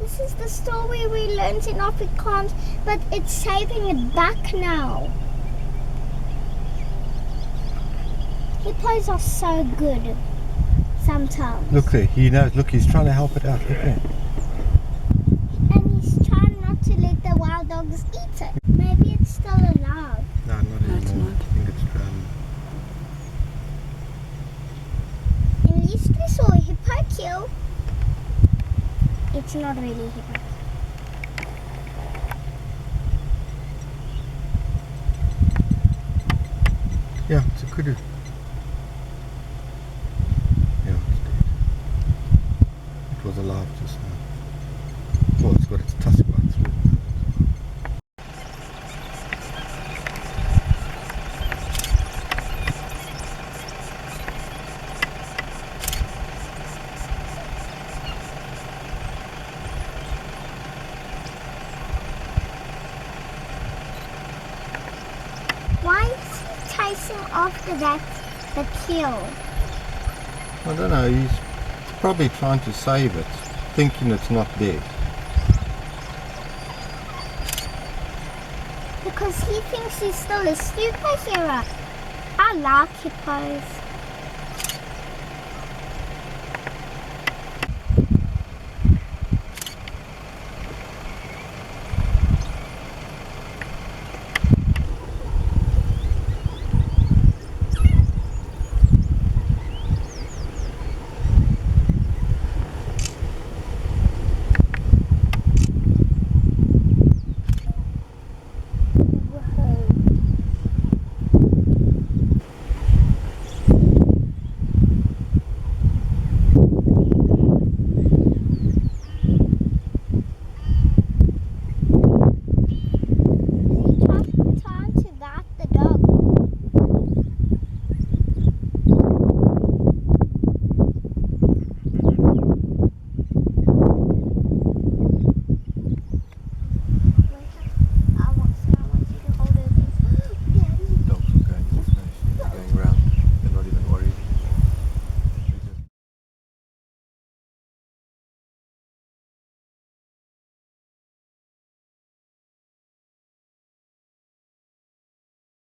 This is the story we learned in Afrikaans, but it's saving it back now. Hippos are so good sometimes. Look there, he knows. Look, he's trying to help it out. Look there. And he's trying not to let the wild dogs eat it. Maybe it's still alive. No, not anymore. it's not. I think it's drowned. At least we saw a hippo kill. It's not really a hippo. Yeah, it's a kudu. Yeah, it's dead. It was alive just now. Oh, it's got its tusk right through. Why is he chasing after the kill? I don't know, he's probably trying to save it, thinking it's not dead. Because he thinks he's still a superhero. I like hippos.